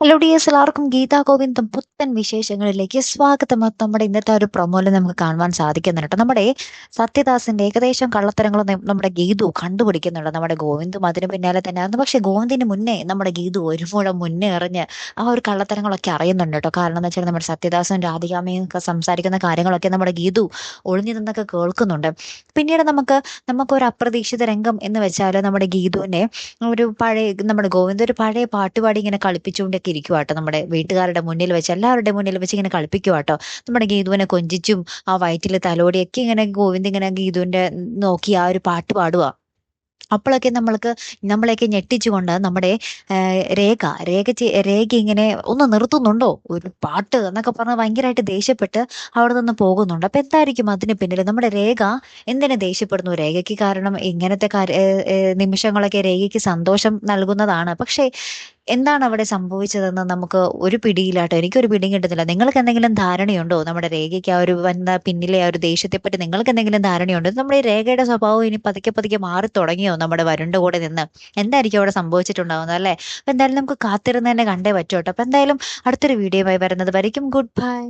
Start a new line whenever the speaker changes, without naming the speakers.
Hello dears, എല്ലാവർക്കും ഗീതാ ഗോവിന്ദം പുത്തൻ വിശേഷങ്ങളിലേക്ക് സ്വാഗതം. നമ്മുടെ ഇന്നത്തെ ഒരു പ്രൊമോയിൽ നമുക്ക് കാണുവാൻ സാധിക്കുന്നുണ്ട് കേട്ടോ. നമ്മുടെ സത്യദാസിന്റെ ഏകദേശം കള്ളത്തരങ്ങളൊന്നും നമ്മുടെ ഗീതു കണ്ടുപിടിക്കുന്നുണ്ട്. നമ്മുടെ ഗോവിന്ദും അതിന് പിന്നാലെ തന്നെയായിരുന്നു. പക്ഷെ ഗോവിന്ദിന് മുന്നേ നമ്മുടെ ഗീതു ഒരു മുഴം മുന്നേ എറിഞ്ഞ് ആ ഒരു കള്ളത്തരങ്ങളൊക്കെ അറിയുന്നുണ്ട് കേട്ടോ. കാരണം എന്ന് വെച്ചാൽ നമ്മുടെ സത്യദാസും രാധികാമയും ഒക്കെ സംസാരിക്കുന്ന കാര്യങ്ങളൊക്കെ നമ്മുടെ ഗീതു ഒളിഞ്ഞു നിന്നൊക്കെ കേൾക്കുന്നുണ്ട്. പിന്നീട് നമുക്കൊരു അപ്രതീക്ഷിത രംഗം എന്ന് വെച്ചാൽ നമ്മുടെ ഗീതുവിനെ ഒരു പഴയ നമ്മുടെ ഗോവിന്ദ ഒരു പഴയ പാട്ടുപാടി ഇങ്ങനെ കളിപ്പിച്ചുകൊണ്ടൊക്കെ ഇരിക്കുവാട്ടോ. നമ്മുടെ വീട്ടുകാരുടെ മുന്നിൽ വെച്ച്, എല്ലാവരുടെ മുന്നിൽ വെച്ച് ഇങ്ങനെ കളിപ്പിക്കുവാട്ടോ. നമ്മുടെ ഗീതുവിനെ കൊഞ്ചിച്ചും ആ വയറ്റിൽ തലോടിയൊക്കെ ഇങ്ങനെ ഗോവിന്ദ് ഇങ്ങനെ ഗീതുവിന്റെ നോക്കി ആ ഒരു പാട്ട് പാടുക. അപ്പോഴൊക്കെ നമ്മളെയൊക്കെ ഞെട്ടിച്ചുകൊണ്ട് നമ്മുടെ രേഖ ഇങ്ങനെ ഒന്ന് നിർത്തുന്നുണ്ടോ ഒരു പാട്ട് എന്നൊക്കെ പറഞ്ഞ് ഭയങ്കരമായിട്ട് ദേഷ്യപ്പെട്ട് അവിടെ നിന്ന് പോകുന്നുണ്ട്. അപ്പൊ എന്തായിരിക്കും അതിന് പിന്നിൽ? നമ്മുടെ രേഖ എന്തിനു ദേഷ്യപ്പെടുന്നു? രേഖയ്ക്ക് കാരണം ഇങ്ങനത്തെ നിമിഷങ്ങളൊക്കെ രേഖയ്ക്ക് സന്തോഷം നൽകുന്നതാണ്. പക്ഷെ എന്താണ് അവിടെ സംഭവിച്ചതെന്ന് നമുക്ക് ഒരു പിടിയിലാട്ടോ. എനിക്കൊരു പിടിയും കിട്ടുന്നില്ല. നിങ്ങൾക്ക് എന്തെങ്കിലും ധാരണയുണ്ടോ നമ്മുടെ രേഖയ്ക്ക് ആ ഒരു വന്ന പിന്നിലെ ആ ഒരു ദേഷ്യത്തെപ്പറ്റി? നിങ്ങൾക്ക് എന്തെങ്കിലും ധാരണയുണ്ടോ? നമ്മുടെ ഈ രേഖയുടെ സ്വഭാവം ഇനി പതുക്കെ പതുക്കെ മാറി തുടങ്ങിയോ നമ്മുടെ വരുണിന്റെ കൂടെ നിന്ന്? എന്തായിരിക്കും അവിടെ സംഭവിച്ചിട്ടുണ്ടാവുന്നത് അല്ലേ? അപ്പൊ എന്തായാലും നമുക്ക് കാത്തിരുന്ന് തന്നെ കണ്ടേ പറ്റൂ കേട്ടോ. അപ്പൊ എന്തായാലും അടുത്തൊരു വീഡിയോയുമായി വരുന്നത് വരയ്ക്കും ഗുഡ് ബൈ.